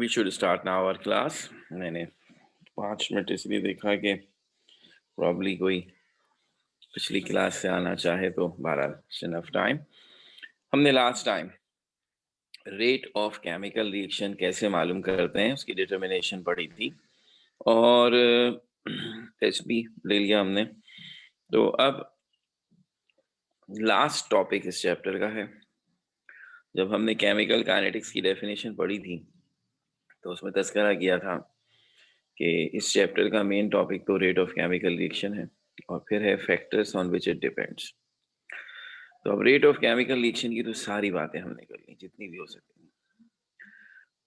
We should start now our class. मैंने 5 minute इसलिए देखा कि प्रॉब्ली कोई पिछली क्लास से आना चाहे तो 12 इनफ टाइम। हमने last time rate of chemical reaction कैसे मालूम करते हैं उसकी डिटर्मिनेशन पढ़ी थी और टेस्ट भी ले लिया हमने। तो अब लास्ट टॉपिक इस चैप्टर का है। जब हमने केमिकल काइनेटिक्स की डेफिनेशन पढ़ी थी तो उसमें तस्करा किया था कि इस चैप्टर का मेन टॉपिक तो रेट ऑफ केमिकल रिएक्शन है और फिर है factors on which it depends. तो अब रेट ऑफ केमिकल रिएक्शन की तो सारी बातें हमने कर ली जितनी भी हो सकती।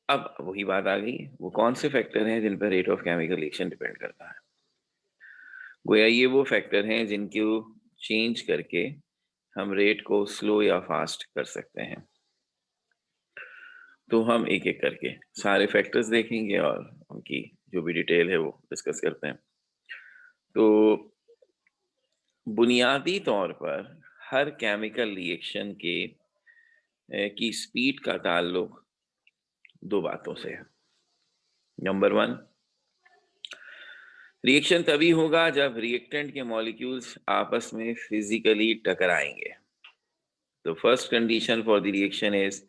अब वही बात आ गई, वो कौन से फैक्टर हैं जिन पर rate of chemical reaction depend करता है। गोया ये वो फैक्टर हैं जिनको चेंज करके हम रेट को स्लो या फास्ट कर सकते हैं। तो हम एक एक करके सारे फैक्टर्स देखेंगे और उनकी जो भी डिटेल है वो डिस्कस करते हैं। तो बुनियादी तौर पर हर केमिकल रिएक्शन के की स्पीड का ताल्लुक दो बातों से है। नंबर 1, रिएक्शन तभी होगा जब रिएक्टेंट के मॉलिक्यूल्स आपस में फिजिकली टकराएंगे। तो first condition for the reaction is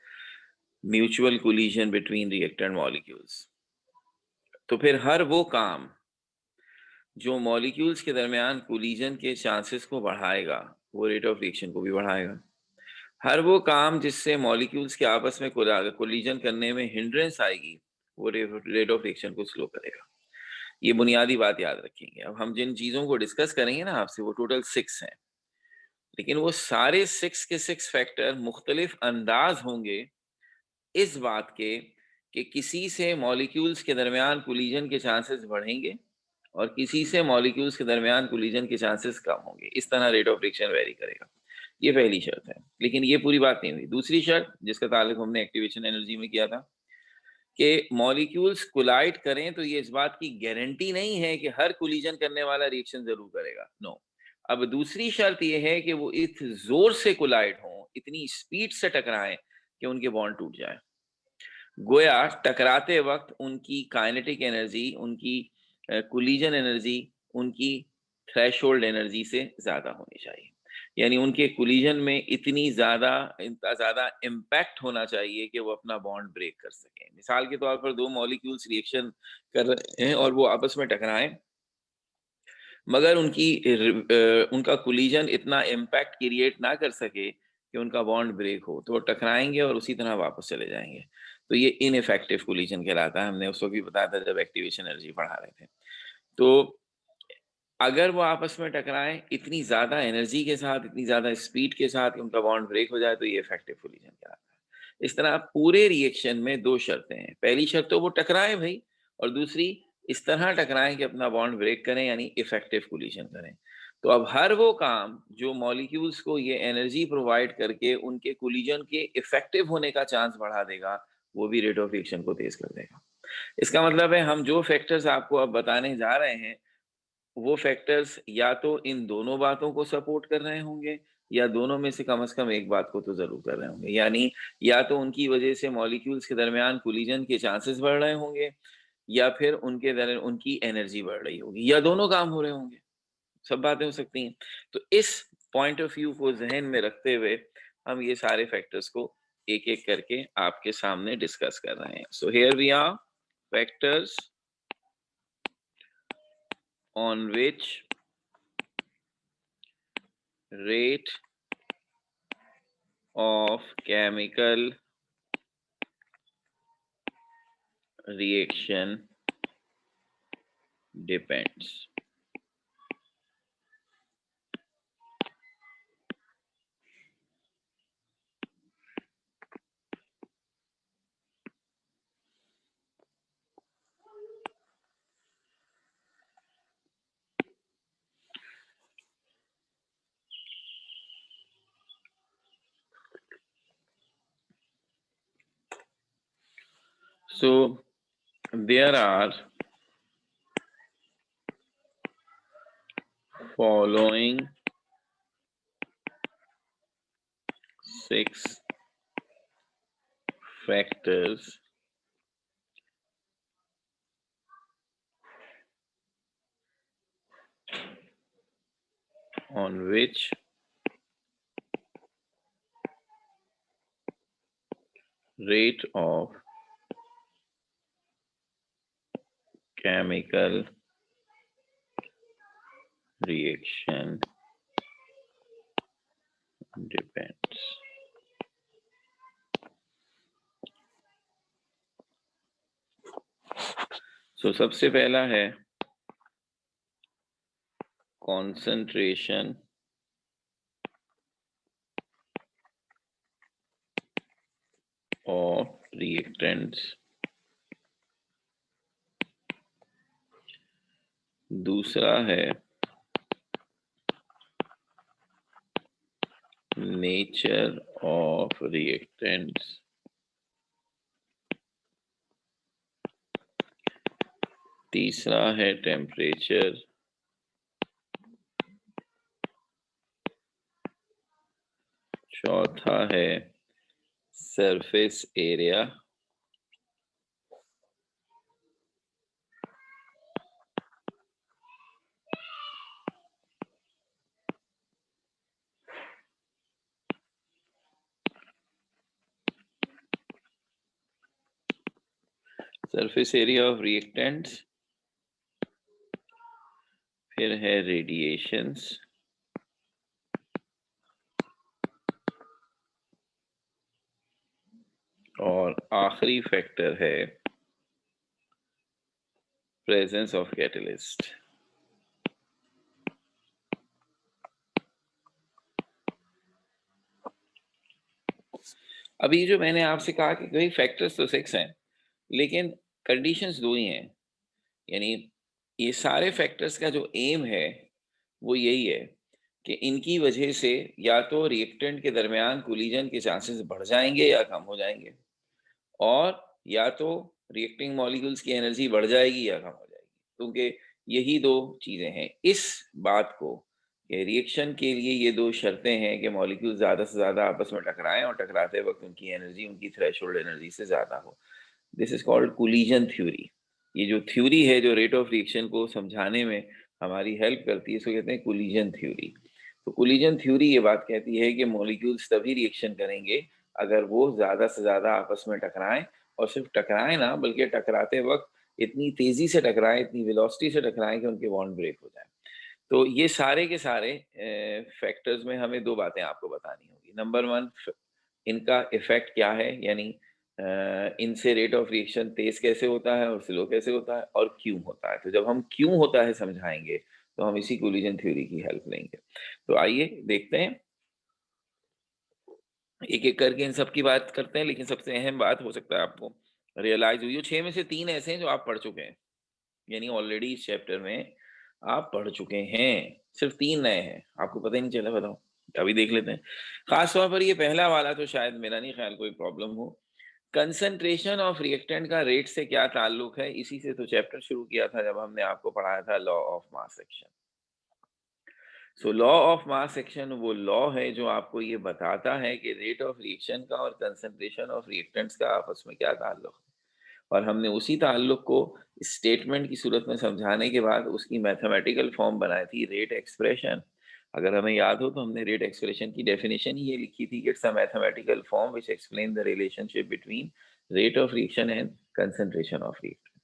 mutual collision between reactant molecules. तो फिर हर वो काम जो मॉलिक्यूल्स के दरमियान कोलिजन के चांसेस को बढ़ाएगा वो रेट ऑफ रिएक्शन को भी बढ़ाएगा। हर वो काम जिससे मॉलिक्यूल्स के आपस में कोलिजन करने में हिंड्रेंस आएगी वो रेट ऑफ रिएक्शन को स्लो करेगा। ये बुनियादी बात याद रखेंगे। अब हम जिन चीजों को डिस्कस करेंगे ना आपसे वो टोटल 6 हैं, लेकिन वो सारे 6 के 6 फैक्टर मुख्तलिफ अंदाज होंगे इस बात के कि किसी से मॉलिक्यूल्स के दरमियान कोलिजन के चांसेस बढ़ेंगे और किसी से मॉलिक्यूल्स के दरमियान कोलिजन के चांसेस कम होंगे। इस तरह रेट ऑफ रिएक्शन वेरी करेगा। ये पहली शर्त है, लेकिन ये पूरी बात नहीं हुई। दूसरी शर्त जिसका ताल्लुक हमने एक्टिवेशन एनर्जी में किया था कि मॉलिक्यूल्स कोलाइड करें तो ये इस बात की गारंटी नहीं है कि हर कोलिजन करने वाला रिएक्शन जरूर करेगा। नो। अब दूसरी शर्त ये है कि वो इस जोर से कोलाइड हों, इतनी स्पीड से टकराएं कि उनके बॉन्ड टूट जाए। गोया टकराते वक्त उनकी काइनेटिक एनर्जी, उनकी कोलिजन एनर्जी उनकी थ्रेशोल्ड एनर्जी से ज्यादा होनी चाहिए। यानी उनके कोलिजन में इतना ज्यादा इम्पैक्ट होना चाहिए कि वो अपना बॉन्ड ब्रेक कर सकें। मिसाल के तौर पर दो मॉलिक्यूल्स रिएक्शन कर रहे हैं और वो आपस में टकराएं, मगर उनका कोलिजन इतना इम्पैक्ट क्रिएट ना कर सके कि उनका बॉन्ड ब्रेक हो, तो वो टकराएंगे और उसी तरह वापस चले जाएंगे। तो ये इनइफेक्टिव कोलिजन कहलाता है। हमने उस वक्त भी बताया था जब एक्टिवेशन एनर्जी पढ़ा रहे थे। तो अगर वो आपस में टकराएं इतनी ज्यादा एनर्जी के साथ, इतनी ज्यादा स्पीड के साथ कि उनका बॉन्ड ब्रेक हो जाए, तो ये इफेक्टिव कोलिजन कहलाता है। इस तरह पूरे रिएक्शन में दो शर्तें हैं। पहली शर्त तो वो टकराए भाई, और दूसरी इस तरह टकराएं कि अपना बॉन्ड ब्रेक करें, यानी इफेक्टिव कोलिजन करें। तो अब हर वो काम जो मॉलिक्यूल्स को ये एनर्जी प्रोवाइड करके उनके कोलिजन के इफेक्टिव होने का चांस बढ़ा देगा, वो भी रेट ऑफ रिएक्शन को तेज कर देगा। इसका मतलब है हम जो फैक्टर्स आपको अब बताने जा रहे हैं वो फैक्टर्स या तो इन दोनों बातों को सपोर्ट कर रहे होंगे या दोनों में से कम एक बात को तो जरूर कर रहे होंगे। यानी या तो उनकी वजह से मॉलिक्यूल्स के दरमियान कोलिजन के चांसेस बढ़ रहे होंगे या फिर उनकी एनर्जी बढ़ रही होगी या दोनों काम हो रहे होंगे। सब बातें हो सकती हैं। तो इस पॉइंट ऑफ व्यू को जहन में रखते हुए हम ये सारे फैक्टर्स को एक एक करके आपके सामने डिस्कस कर रहे हैं। So here we are, factors on which rate of chemical reaction depends. So there are following 6 factors on which rate of chemical reaction depends. So सबसे पहला है concentration of reactants, दूसरा है nature of reactants, तीसरा है temperature, चौथा है surface area, surface area of reactants, फिर है radiations, और आखिरी फैक्टर है प्रेजेंस ऑफ कैटलिस्ट। अभी जो मैंने आपसे कहा कि भाई फैक्टर्स तो 6 हैं लेकिन कंडीशंस 2 ही हैं, यानी ये सारे फैक्टर्स का जो एम है वो यही है कि इनकी वजह से या तो रिएक्टेंट के दरमियान कोलिजन के चांसेस बढ़ जाएंगे या कम हो जाएंगे, और या तो रिएक्टिंग मॉलिक्यूल्स की एनर्जी बढ़ जाएगी या कम हो जाएगी, क्योंकि यही 2 चीजें हैं। इस बात को कि रिएक्शन के लिए ये 2 शर्तें हैं कि मॉलिक्यूल ज्यादा से ज्यादा आपस में टकराएं और टकराते वक्त उनकी एनर्जी उनकी थ्रेशोल्ड एनर्जी से ज्यादा हो। This is called collision theory. ये जो थ्योरी है जो रेट ऑफ रिएक्शन को समझाने में हमारी हेल्प करती है इसको कहते हैं कोलिजन थ्योरी। तो कोलिजन थ्योरी ये बात कहती है कि मॉलिक्यूल्स तभी रिएक्शन करेंगे अगर वो ज्यादा से ज्यादा आपस में टकराएं, और सिर्फ टकराएं ना बल्कि टकराते वक्त इतनी तेजी से टकराएं, इतनी वेलोसिटी से टकराएं कि उनके बॉन्ड ब्रेक हो जाए। तो ये सारे के सारे फैक्टर्स में हमें 2 बातें आपको बतानी होगी। नंबर 1, इनका इफेक्ट क्या है, यानी इनसे रेट ऑफ रिएक्शन तेज कैसे होता है और स्लो कैसे होता है और क्यों होता है। तो जब हम क्यों होता है समझाएंगे तो हम इसी कोलिजन थ्योरी की हेल्प लेंगे। तो आइए देखते हैं, एक एक करके इन सब की बात करते हैं, लेकिन सबसे अहम बात हो सकता है आपको रियलाइज हुई हो, 6 में से 3 ऐसे हैं जो आप पढ़ चुके हैं, यानी ऑलरेडी इस चैप्टर में आप पढ़ चुके हैं। सिर्फ 3 नए हैं, आपको पता ही नहीं चला। बताओ, अभी देख लेते हैं। खास तौर पर ये पहला वाला तो शायद मेरा नहीं ख्याल कोई प्रॉब्लम हो। कंसंट्रेशन ऑफ रिएक्टेंट का रेट से क्या ताल्लुक है, इसी से तो चैप्टर शुरू किया था जब हमने आपको पढ़ाया था law of mass action. So law of mass action वो लॉ है जो आपको ये बताता है कि रेट ऑफ रिएक्शन का और कंसंट्रेशन ऑफ रिएक्टेंट्स का आपस में क्या ताल्लुक है, और हमने उसी ताल्लुक को स्टेटमेंट की सूरत में समझाने के बाद उसकी मैथमेटिकल फॉर्म बनाई थी, रेट एक्सप्रेशन। अगर हमें याद हो तो हमने रेट एक्सप्रेशन की डेफिनेशन ही ये लिखी थी कि it's a mathematical form which explain the relationship between rate of reaction and concentration of reactant.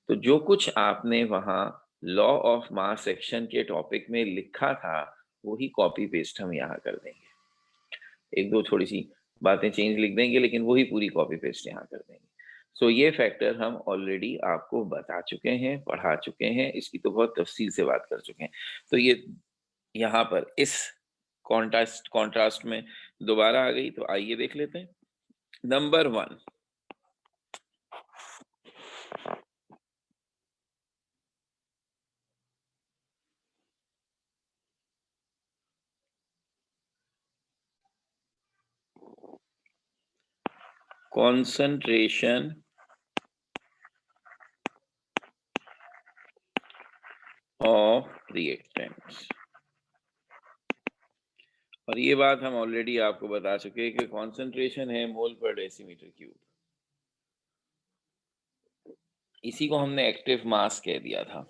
तो जो कुछ आपने वहाँ लॉ ऑफ मास एक्शन के टॉपिक में लिखा था वही कॉपी पेस्ट हम यहाँ कर देंगे। एक दो थोड़ी सी बातें चेंज लिख देंगे लेकिन वही पूरी कॉपी पेस्ट यहाँ कर देंगे। सो ये फैक्टर हम ऑलरेडी आपको बता चुके हैं, पढ़ा चुके हैं, इसकी तो बहुत तफसील से बात कर चुके हैं। तो ये यहाँ पर इस कॉन्ट्रास्ट कॉन्ट्रास्ट में दोबारा आ गई, तो आइए देख लेते हैं। Number 1, concentration of reactants। और ये बात हम ऑलरेडी आपको बता चुके हैं कि कॉन्सेंट्रेशन है मोल पर डेसीमीटर क्यूब, इसी को हमने एक्टिव मास कह दिया था।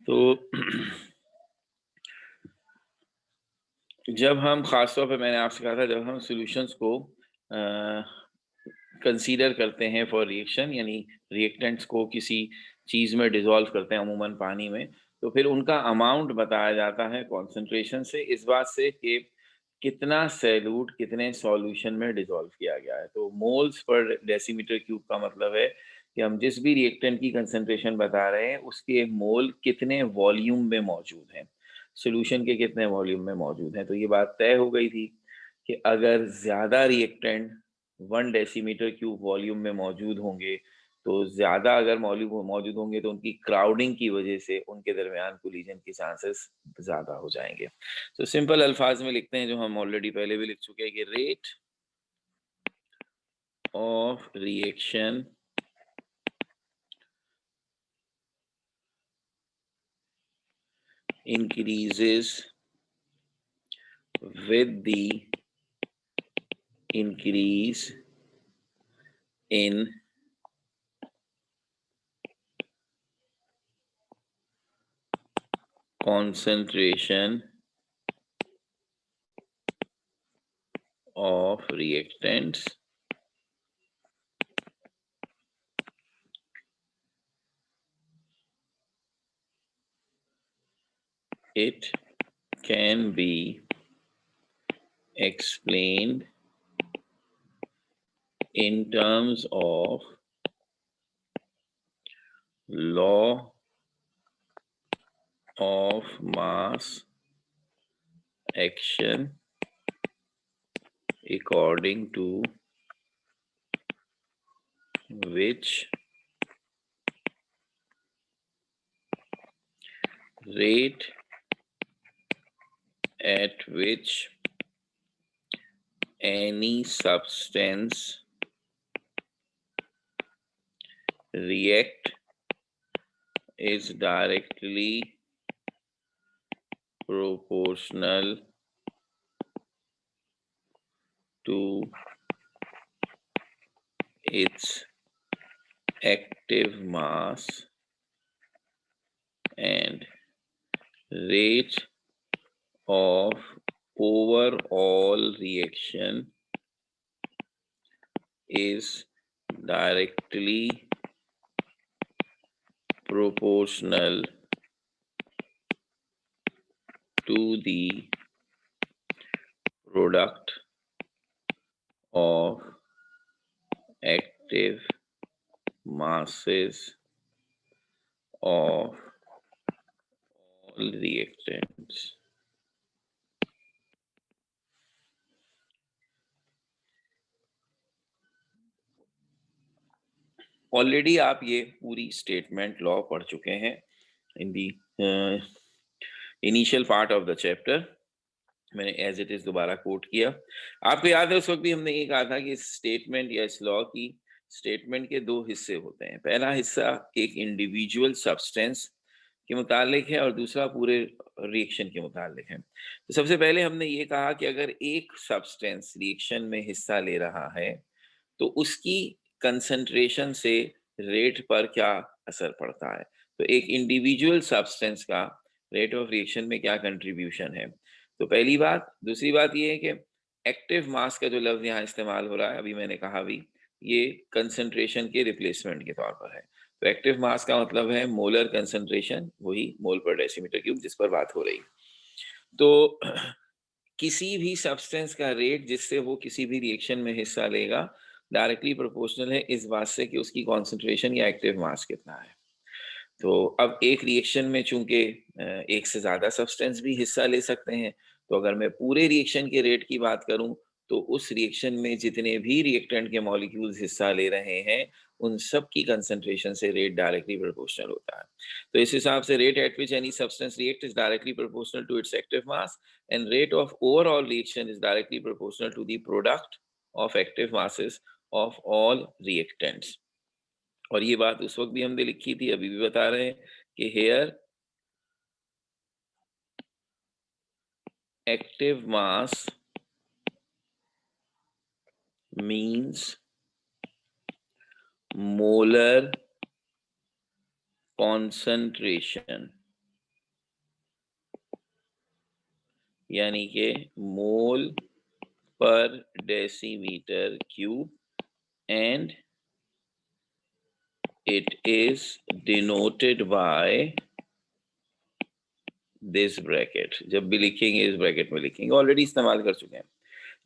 तो जब हम ख़ास तौर पे मैंने आपसे कहा था जब हम सॉल्यूशंस को कंसीडर करते हैं फॉर रिएक्शन, यानी रिएक्टेंट्स को किसी चीज़ में डिसॉल्व करते हैं अमूमन पानी में, तो फिर उनका अमाउंट बताया जाता है कॉन्सेंट्रेशन से, इस बात से कि कितना सैल्यूट कितने सॉल्यूशन में डिसॉल्व किया गया है। तो मोल्स पर डेसीमीटर क्यूब का मतलब है कि हम जिस भी रिएक्टेंट की कंसेंट्रेशन बता रहे हैं उसके मोल कितने वॉल्यूम में मौजूद हैं, सॉल्यूशन के कितने वॉल्यूम में मौजूद हैं। तो ये बात तय हो गई थी कि अगर ज़्यादा रिएक्टेंट 1 डेसीमीटर क्यूब वॉल्यूम में मौजूद होंगे, तो ज़्यादा अगर मौल्यूम मौजूद होंगे तो उनकी क्राउडिंग की वजह से उनके दरमियान कोलिजन के चांसेस ज़्यादा हो जाएंगे। तो सिंपल अल्फाज में लिखते हैं जो हम ऑलरेडी पहले भी लिख चुके हैं कि rate of reaction increases with the increase in concentration of reactants it can be explained in terms of law of mass action according to which rate at which any substance react is directly proportional to its active mass and rate of overall reaction is directly proportional to the product of active masses of all reactants. Already आप ये पूरी statement law पढ़ चुके हैं in the initial part of the chapter. मैंने as it is दोबारा quote किया। आपको याद है उस वक्त भी हमने ये कहा था कि इस स्टेटमेंट या इस लॉ की स्टेटमेंट के दो हिस्से होते हैं। पहला हिस्सा एक इंडिविजुअल सब्सटेंस के मुतालिक है और दूसरा पूरे रिएक्शन के मुतालिक है। तो सबसे पहले हमने ये कहा कि अगर एक सब्सटेंस रिएक्शन में हिस्सा ले रहा है तो उसकी कंसंट्रेशन से रेट पर क्या असर पड़ता है। तो एक इंडिविजुअल सब्सटेंस का रेट ऑफ रिएक्शन में क्या कंट्रीब्यूशन है। तो पहली बात। दूसरी बात ये है कि एक्टिव मास का जो लफ्ज यहाँ इस्तेमाल हो रहा है, अभी मैंने कहा भी, ये कंसंट्रेशन के रिप्लेसमेंट के तौर पर है। तो एक्टिव मास का मतलब है मोलर कंसंट्रेशन, वही मोल पर डेसीमीटर क्यूब जिस पर बात हो रही। तो किसी भी सब्सटेंस का रेट जिससे वो किसी भी रिएक्शन में हिस्सा लेगा डायरेक्टली प्रोपोर्शनल है इस बात से कि उसकी कॉन्सेंट्रेशन या एक्टिव मास कितना है। तो अब एक रिएक्शन में चूंकि एक से ज्यादा सब्सटेंस भी हिस्सा ले सकते हैं, तो अगर मैं पूरे रिएक्शन के रेट की बात करूं तो उस रिएक्शन में जितने भी रिएक्टेंट के मॉलिक्यूल्स हिस्सा ले रहे हैं उन सब की कंसंट्रेशन से रेट डायरेक्टली प्रोपोर्शनल होता है। तो इस हिसाब से rate at which any substance react is directly proportional to its active mass and rate of overall reaction is directly proportional to the product of active masses of all reactants. और ये बात उस वक्त भी हमने लिखी थी, अभी भी बता रहे हैं कि here active mass means molar concentration यानी कि mole per decimeter cube, and it is denoted by this bracket। जब भी लिखेंगे इस ब्रैकेट में लिखेंगे, ऑलरेडी इस्तेमाल कर चुके हैं।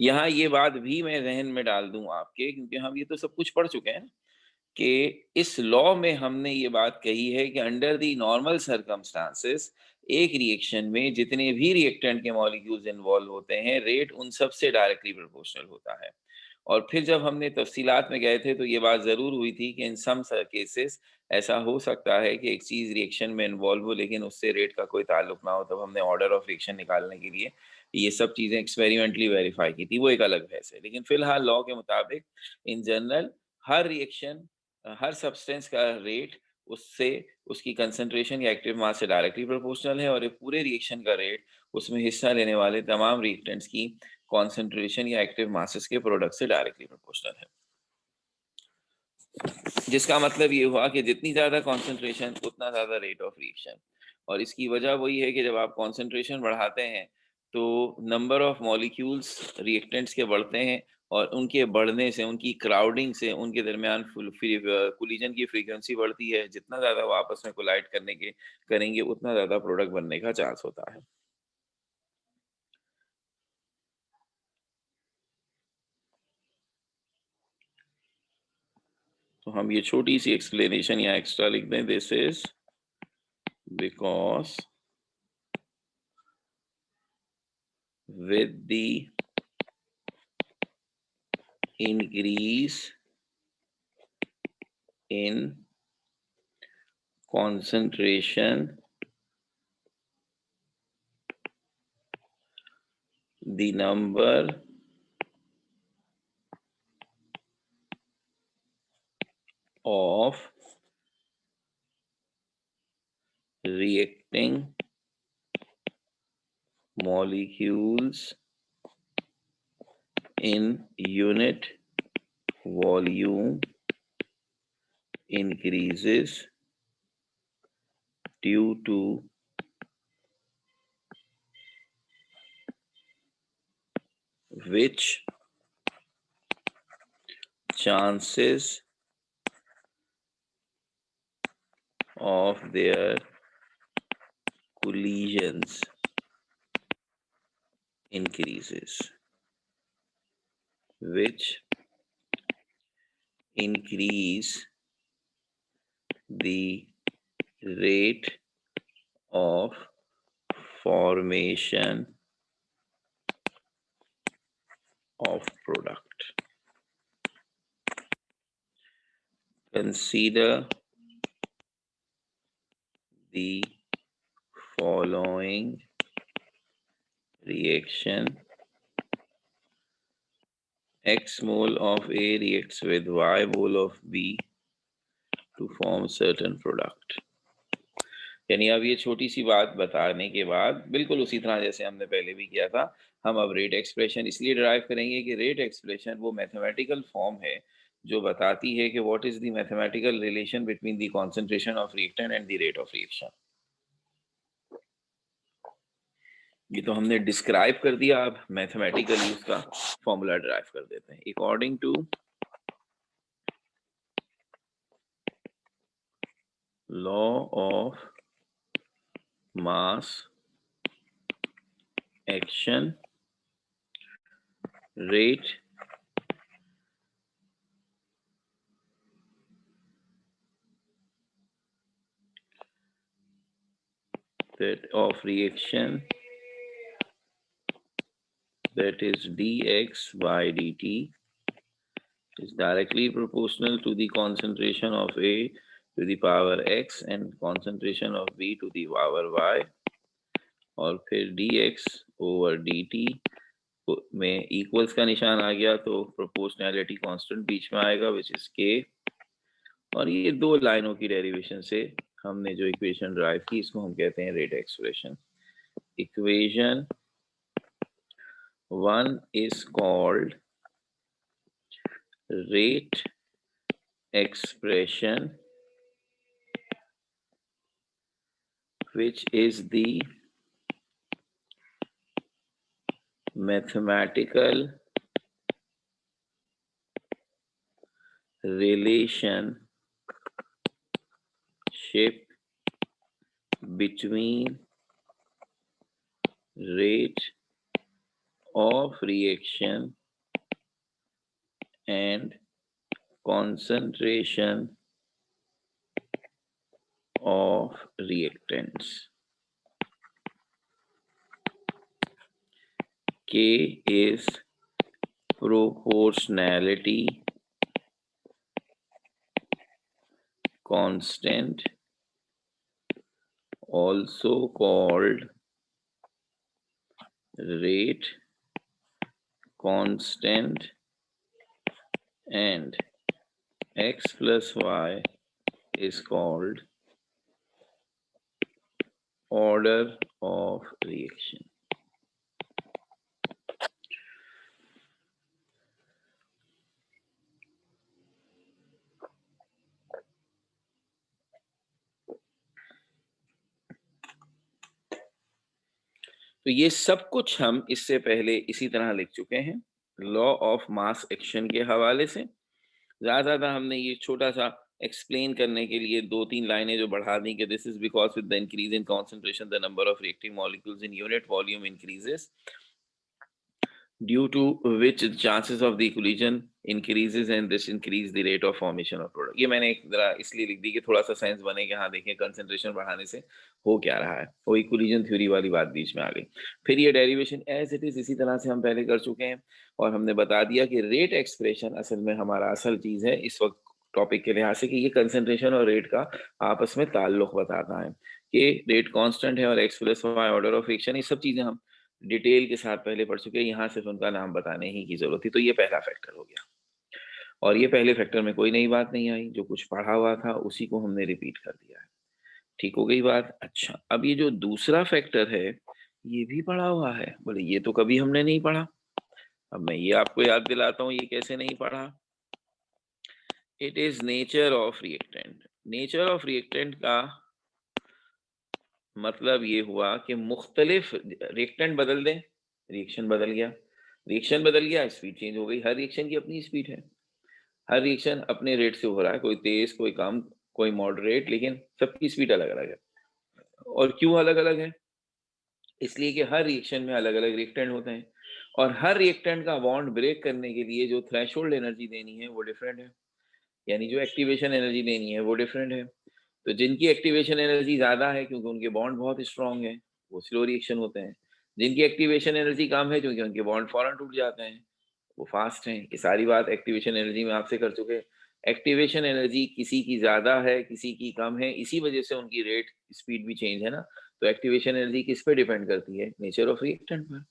यहाँ ये बात भी मैं जहन में डाल दूं आपके, क्योंकि हम ये तो सब कुछ पढ़ चुके हैं कि इस लॉ में हमने ये बात कही है कि अंडर द नॉर्मल सर्कमस्टांसेस एक रिएक्शन में जितने भी रिएक्टेंट के मॉलिक्यूल्स इन्वॉल्व होते हैं, रेट उन सब से डायरेक्टली प्रोपोर्शनल होता है। और फिर जब हमने तफसीलात में गए थे तो ये बात ज़रूर हुई थी कि इन सम केसेस ऐसा हो सकता है कि एक चीज़ रिएक्शन में इन्वॉल्व हो लेकिन उससे रेट का कोई ताल्लुक ना हो, तब हमने ऑर्डर ऑफ रिएक्शन निकालने के लिए ये सब चीज़ें एक्सपेरिमेंटली वेरीफाई की थी, वो एक अलग बहस है। लेकिन फिलहाल लॉ के मुताबिक in general her reaction, her substance का रेट उससे, उसकी कंसंट्रेशन या एक्टिव मास से डायरेक्टली प्रोपोर्शनल है, और ये पूरे रिएक्शन का रेट उसमें हिस्सा लेने वाले तमाम रिएक्टेंट्स की कॉन्सेंट्रेशन या एक्टिव मासेस के प्रोडक्ट से डायरेक्टली प्रोपोर्शनल है। जिसका मतलब ये हुआ कि जितनी ज्यादा कॉन्सेंट्रेशन उतना ज्यादा रेट ऑफ रिएक्शन। और इसकी वजह वही है कि जब आप कॉन्सेंट्रेशन बढ़ाते हैं तो नंबर ऑफ मॉलिक्यूल्स रिएक्टेंट्स के बढ़ते हैं, और उनके बढ़ने से, उनकी क्राउडिंग से उनके दरमियान कोलिजन की फ्रीक्वेंसी बढ़ती है। जितना ज्यादा वो आपस में कोलाइड करेंगे उतना ज्यादा प्रोडक्ट बनने का चांस होता है। तो हम ये छोटी सी एक्सप्लेनेशन या एक्स्ट्रा लिख दें, this is because with the increase in concentration, the number of reacting molecules in unit volume increases due to which chances of their collisions increases, which increase the rate of formation of product. Consider the following reaction. X mole of A reacts with Y mole of B to form certain product. यानी अब ये छोटी सी बात बताने के बाद, बिल्कुल उसी तरह जैसे हमने पहले भी किया था, हम अब रेट एक्सप्रेशन इसलिए डिराइव करेंगे कि रेट एक्सप्रेशन वो मैथमेटिकल फॉर्म है जो बताती है कि what is the mathematical relation between the concentration of reactant and the rate of reaction. ये तो हमने डिस्क्राइब कर दिया, अब मैथमेटिकली उसका फॉर्मूला डिराइव कर देते हैं। According to law of mass action, rate that of reaction, that is dx by dt, is directly proportional to the concentration of A to the power x and concentration of B to the power y, और फिर dx over dt में equals का निशान आ गया तो proportionality constant बीच में आएगा which is k। और ये दो लाइनों की डेरिवेशन से हमने जो इक्वेशन ड्राइव की इसको हम कहते हैं rate expression. Equation 1 is called rate expression, which is the mathematical relationship between rate of reaction and concentration of reactants. K is proportionality constant, also called rate constant, and x plus y is called order of reaction. तो ये सब कुछ हम इससे पहले इसी तरह लिख चुके हैं लॉ ऑफ मास एक्शन के हवाले से। ज्यादा हमने ये छोटा सा एक्सप्लेन करने के लिए 2-3 लाइनें जो बढ़ा दी कि this is because with the increase in concentration the number of reactive molecules in unit volume increases, due to which the chances of the collision increases and this increase the rate of formation of product। ये मैंने एक जरा इसलिए लिख दी कि थोड़ा सा sense बने कि हाँ देखें कंसंट्रेशन बढ़ाने से हो क्या रहा है, वही कोलिजन थ्योरी वाली बात बीच में आ गई। फिर ये डेरिवेशन एज इट इज इसी तरह से हम पहले कर चुके हैं और हमने बता दिया कि रेट एक्सप्रेशन असल में हमारा असल चीज है इस वक्त टॉपिक के लिहाज से कि ये कंसंट्रेशन और रेट का आपस में ताल्लुक बताता है कि रेट कांस्टेंट है और x plus y order of action, ये सब चीजें हम डिटेल के साथ पहले पढ़ चुके हैं, यहाँ सिर्फ उनका नाम बताने ही की जरूरत थी। तो ये पहला फैक्टर हो गया और ये पहले फैक्टर में कोई नई बात नहीं आई, जो कुछ पढ़ा हुआ था उसी को हमने रिपीट कर दिया है। ठीक हो गई बात। अच्छा, अब ये जो दूसरा फैक्टर है ये भी पढ़ा हुआ है। बोले ये तो कभी हमने नहीं पढ़ा। अब मैं ये आपको याद दिलाता हूँ ये कैसे नहीं पढ़ा। It is nature of reactant. Nature of reactant का मतलब ये हुआ कि मुख्तलिफ रिएक्टेंट बदल दें, रिएक्शन बदल गया, रिएक्शन बदल गया, स्पीड चेंज हो गई। हर रिएक्शन की अपनी स्पीड है, हर रिएक्शन अपने रेट से हो रहा है, कोई तेज कोई कम कोई मॉडरेट, लेकिन सबकी स्पीड अलग अलग है। और क्यों अलग अलग है? इसलिए कि हर रिएक्शन में अलग अलग रिएक्टेंट होते हैं और हर रिएक्टेंट का बॉन्ड ब्रेक करने के लिए जो थ्रेशोल्ड एनर्जी देनी है वो डिफरेंट है, यानी जो एक्टिवेशन एनर्जी देनी है वो डिफरेंट है। तो जिनकी एक्टिवेशन एनर्जी ज्यादा है क्योंकि उनके बॉन्ड बहुत स्ट्रांग है वो स्लो रिएक्शन होते हैं, जिनकी एक्टिवेशन एनर्जी कम है क्योंकि उनके बॉन्ड फौरन टूट जाते हैं वो फास्ट हैं। ये सारी बात एक्टिवेशन एनर्जी में आपसे कर चुके। एक्टिवेशन एनर्जी किसी की ज्यादा है किसी की कम है, इसी वजह से उनकी रेट स्पीड भी चेंज है ना। तो एक्टिवेशन एनर्जी किस पे डिपेंड करती है? नेचर ऑफ रिएक्टेंट पर।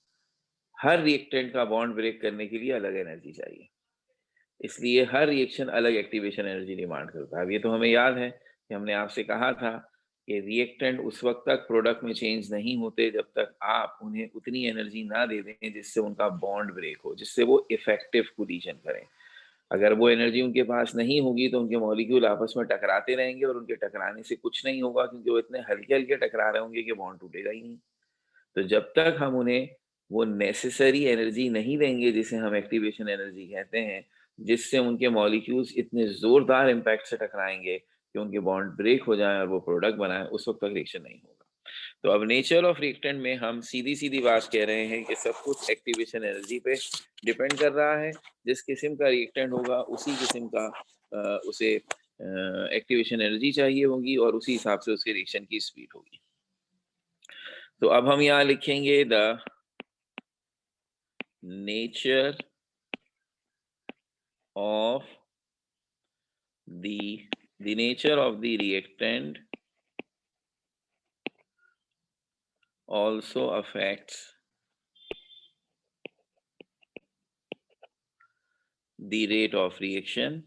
हर रिएक्टेंट का बॉन्ड ब्रेक करने के लिए अलग एनर्जी चाहिए, इसलिए हर रिएक्शन अलग एक्टिवेशन एनर्जी डिमांड करता है। अब ये तो हमें याद है कि हमने आपसे कहा था कि रिएक्टेंट उस वक्त तक प्रोडक्ट में चेंज नहीं होते जब तक आप उन्हें उतनी एनर्जी ना दे दें जिससे उनका बॉन्ड ब्रेक हो, जिससे वो इफेक्टिव कोलिजन करें। अगर वो एनर्जी उनके पास नहीं होगी तो उनके मॉलिक्यूल आपस में टकराते रहेंगे और उनके टकराने से कुछ नहीं होगा क्योंकि वो इतने हल्के हल्के टकरा रहे होंगे कि बॉन्ड टूटेगा ही नहीं। तो जब तक हम उन्हें वो नेसेसरी एनर्जी नहीं देंगे जिसे हम एक्टिवेशन एनर्जी कहते हैं, जिससे उनके मॉलिक्यूल्स इतने जोरदार इम्पैक्ट से टकराएंगे कि उनके बॉन्ड ब्रेक हो जाएं और वो प्रोडक्ट बनाएं, उस वक्त तक रिएक्शन नहीं होगा। तो अब नेचर ऑफ रिएक्टेंट में हम सीधी सीधी बात कह रहे हैं कि सब कुछ एक्टिवेशन एनर्जी पे डिपेंड कर रहा है। जिस किस्म का रिएक्टेंट होगा उसी किस्म का उसे एक्टिवेशन एनर्जी चाहिए होगी और उसी हिसाब से उसके रिएक्शन की स्पीड होगी। तो अब हम यहाँ लिखेंगे the nature of the nature of the reactant also affects the rate of reaction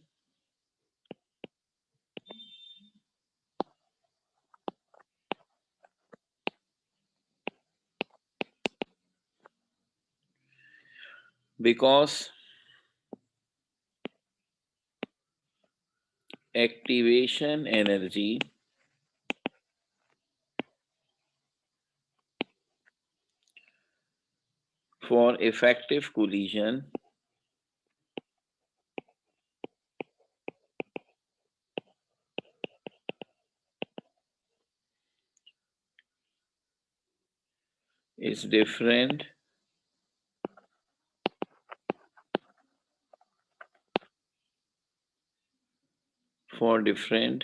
because activation energy For effective collision, is different for different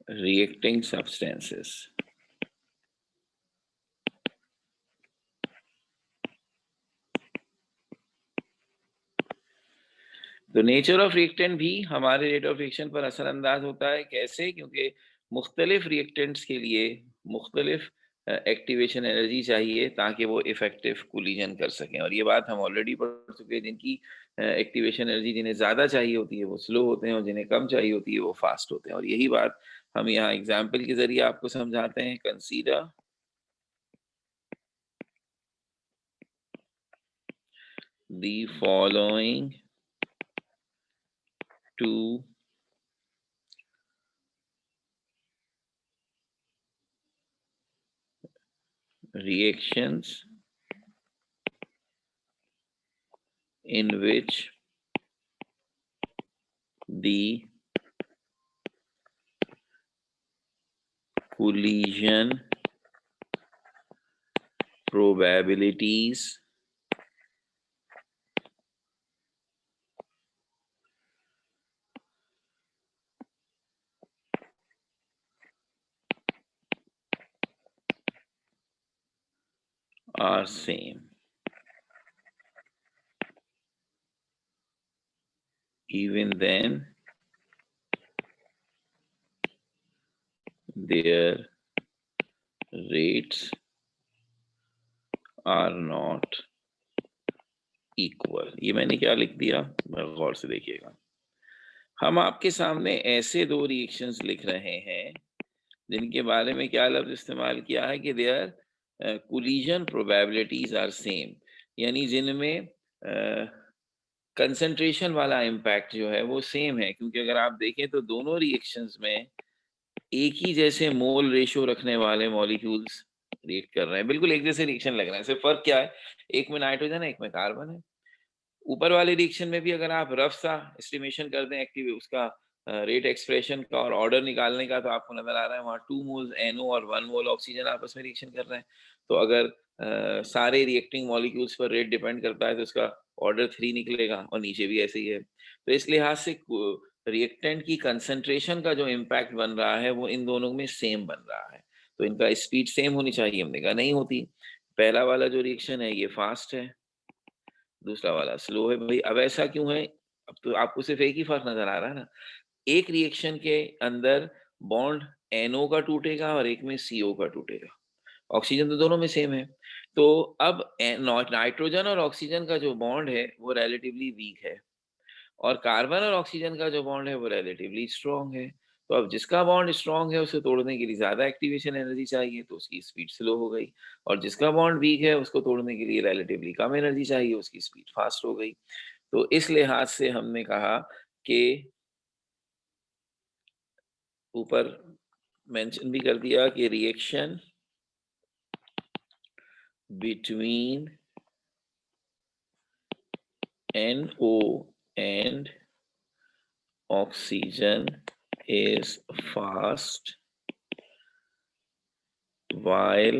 reacting substances. तो नेचर ऑफ रिएक्टेंट भी हमारे रेट ऑफ रिएक्शन पर असरअंदाज होता है। कैसे? क्योंकि मुख्तलिफ reactants के लिए मुख्तलिफ एक्टिवेशन एनर्जी चाहिए ताकि वो इफेक्टिव कोलिजन कर सकें। और ये बात हम ऑलरेडी पढ़ चुके हैं, जिनकी एक्टिवेशन एनर्जी जिन्हें ज़्यादा चाहिए होती है वो स्लो होते हैं और जिन्हें कम चाहिए होती है वो फास्ट होते हैं। और यही बात हम यहाँ एग्जाम्पल के जरिए आपको समझाते हैं। Consider the following two reactions in which the collision probabilities are same. Even then, their rates are not equal. ये मैंने क्या लिख दिया, गौर से देखिएगा। हम आपके सामने ऐसे दो रिएक्शंस लिख रहे हैं जिनके बारे में क्या लफ्ज इस्तेमाल किया है कि there collision probabilities are same, यानी जिनमें कंसंट्रेशन वाला इम्पैक्ट जो है वो सेम है। क्योंकि अगर आप देखें तो दोनों रिएक्शंस में एक ही जैसे मोल रेशियो रखने वाले मॉलिक्यूल्स रिएक्ट कर रहे हैं, बिल्कुल एक जैसे रिएक्शन लग रहा है। सिर्फ फर्क क्या है, एक में नाइट्रोजन है एक में कार्बन है। ऊपर वाले रिएक्शन में भी अगर आप रफ सा एस्टिमेशन कर दें एक्टिव उसका रेट एक्सप्रेशन का और ऑर्डर निकालने का, तो आपको नजर आ रहा है वहाँ 2 मोल्स NO और 1 मोल ऑक्सीजन आपस में रिएक्शन कर रहे हैं। तो अगर सारे रिएक्टिंग मॉलिक्यूल्स पर रेट डिपेंड करता है तो उसका ऑर्डर 3 निकलेगा और नीचे भी ऐसे ही है। तो इस लिहाज से रिएक्टेंट की कंसंट्रेशन का जो इम्पैक्ट बन रहा है वो इन दोनों में सेम बन रहा है। तो इनका स्पीड सेम होनी चाहिए, हमने कहा नहीं होती। पहला वाला जो रिएक्शन है ये फास्ट है, दूसरा वाला स्लो है। भाई अब ऐसा क्यों है? अब तो आपको सिर्फ एक ही फर्क नजर आ रहा है ना, एक रिएक्शन के अंदर बॉन्ड NO का टूटेगा और एक में CO का टूटेगा। ऑक्सीजन तो दोनों में सेम है। तो अब नाइट्रोजन और ऑक्सीजन का जो बॉन्ड है वो रिलेटिवली वीक है और कार्बन और ऑक्सीजन का जो बॉन्ड है वो रिलेटिवली स्ट्रॉन्ग है। तो अब जिसका बॉन्ड स्ट्रॉन्ग है उसे तोड़ने के लिए ज्यादा एक्टिवेशन एनर्जी चाहिए तो उसकी स्पीड स्लो हो गई, और जिसका बॉन्ड वीक है उसको तोड़ने के लिए रिलेटिवली कम एनर्जी चाहिए, उसकी स्पीड फास्ट हो गई। तो इस लिहाज से हमने कहा कि ऊपर मेंशन भी कर दिया कि reaction between NO and oxygen is fast while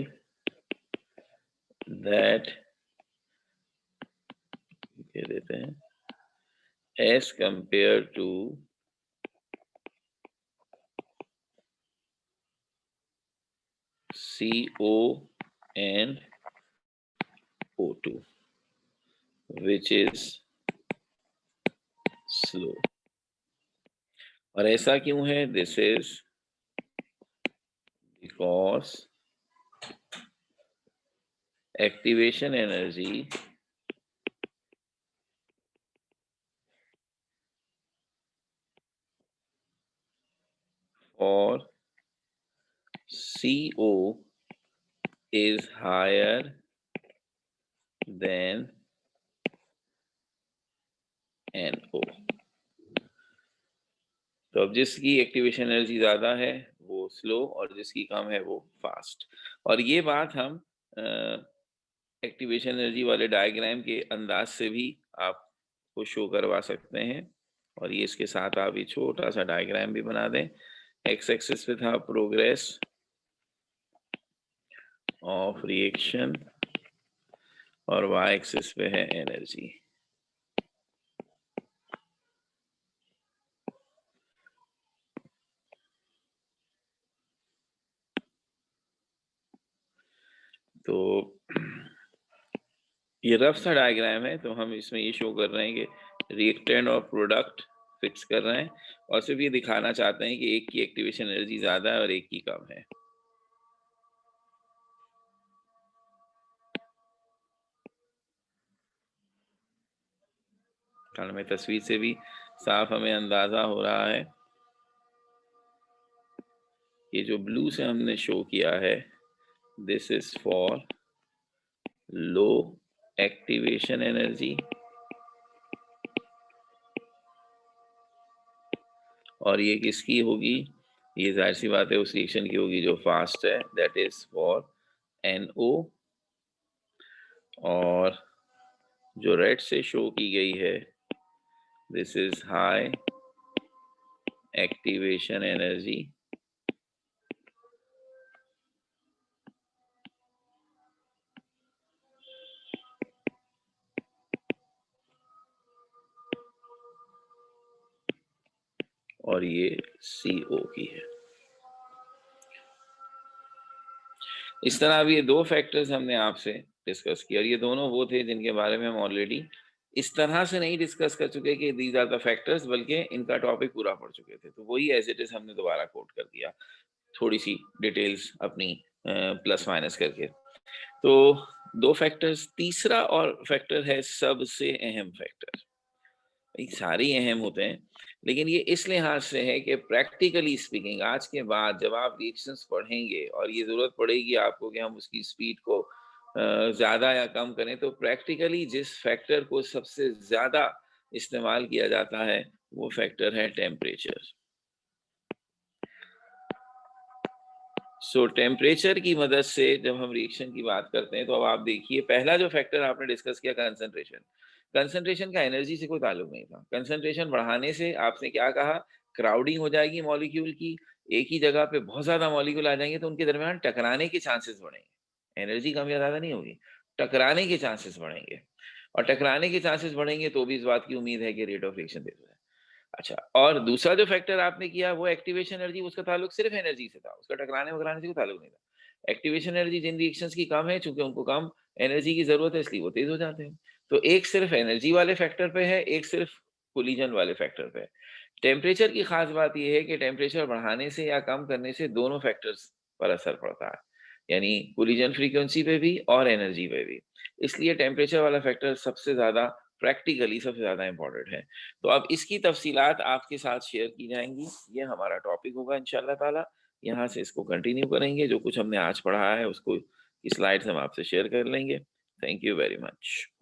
that as compared to CO and O2, which is slow. और ऐसा क्यों है? This is because activation energy for CO is higher than NO। तो अब जिसकी एक्टिवेशन एनर्जी ज्यादा है वो स्लो, और जिसकी कम है वो फास्ट। और ये बात हम एक्टिवेशन एनर्जी वाले डायग्राम के अंदाज से भी आपको शो करवा सकते हैं। और ये इसके साथ आप ये छोटा सा डायग्राम भी बना दें। एक्स एक्सिस पे था प्रोग्रेस ऑफ रिएक्शन और वाई एक्सिस पे है एनर्जी। तो ये रफ सा डायग्राम है, तो हम इसमें ये शो कर रहे हैं कि रिएक्टेंट और प्रोडक्ट फिक्स कर रहे हैं, और सिर्फ ये दिखाना चाहते हैं कि एक की एक्टिवेशन एनर्जी ज्यादा है और एक की कम है। कारण में तस्वीर से भी साफ हमें अंदाजा हो रहा है। ये जो ब्लू से हमने शो किया है, this is for low activation energy, और ये किसकी होगी? ये जाहिर सी बात है उस रिएक्शन की होगी जो फास्ट है, दैट इज फॉर NO। और जो रेड से शो की गई है, this is high activation energy, और ये CO की है। इस तरह अब ये दो फैक्टर्स हमने आपसे डिस्कस किया, और ये दोनों वो थे जिनके बारे में हम ऑलरेडी इस तरह से नहीं डिस्कस कर चुके कि दीज आर द फैक्टर्स, बल्कि इनका टॉपिक पूरा पढ़ चुके थे। तो वही एज इट इज हमने दोबारा कोट कर दिया, थोड़ी सी डिटेल्स अपनी प्लस माइनस करके। तो दो फैक्टर्स, तीसरा और फैक्टर है सबसे अहम फैक्टर। सारे ही अहम होते हैं, लेकिन ये इस लिहाज से है कि प्रैक्टिकली स्पीकिंग आज के बाद जब आप रिएक्शंस पढ़ेंगे और ये जरूरत पड़ेगी आपको कि हम उसकी स्पीड को ज्यादा या कम करें, तो प्रैक्टिकली जिस फैक्टर को सबसे ज्यादा इस्तेमाल किया जाता है वो फैक्टर है टेम्परेचर। सो टेम्परेचर की मदद से जब हम रिएक्शन की बात करते हैं, तो अब आप देखिए पहला जो फैक्टर आपने डिस्कस किया, कंसंट्रेशन। कंसंट्रेशन का एनर्जी से कोई ताल्लुक नहीं था। कंसंट्रेशन बढ़ाने से आपने क्या कहा? क्राउडिंग हो जाएगी मॉलिक्यूल की, एक ही जगह पे बहुत ज्यादा मॉलिक्यूल आ जाएंगे, तो उनके दरमियान टकराने के चांसेस बढ़ेंगे। एनर्जी कम या ज्यादा नहीं होगी, टकराने के चांसेस बढ़ेंगे। और टकराने के चांसेस बढ़ेंगे तो भी इस बात की उम्मीद है कि रेट ऑफ रिएक्शन तेज हो जाए। अच्छा, और दूसरा जो फैक्टर आपने किया वो एक्टिवेशन एनर्जी, उसका ताल्लुक सिर्फ एनर्जी से था, उसका टकराने वकराने से कोई ताल्लुक नहीं था। एक्टिवेशन एनर्जी जिन रिएक्शंस की कम है, चूंकि उनको कम एनर्जी की जरूरत है इसलिए वो तेज हो जाते हैं। तो एक सिर्फ एनर्जी वाले फैक्टर पे है, एक सिर्फ कोलिजन वाले फैक्टर पे है। टेम्परेचर की खास बात यह है कि टेम्परेचर बढ़ाने से या कम करने से दोनों फैक्टर्स पर असर पड़ता है, यानी कोलिजन फ्रीक्वेंसी पे भी और एनर्जी पे भी। इसलिए टेम्परेचर वाला फैक्टर सबसे ज्यादा, प्रैक्टिकली सबसे ज्यादा इंपॉर्टेंट है। तो अब इसकी तफसीलात आपके साथ शेयर की जाएंगी, ये हमारा टॉपिक होगा इंशाल्लाह ताला। यहाँ से इसको कंटिन्यू करेंगे, जो कुछ हमने आज पढ़ा है उसको की स्लाइड्स हम आपसे शेयर कर लेंगे। Thank you very much.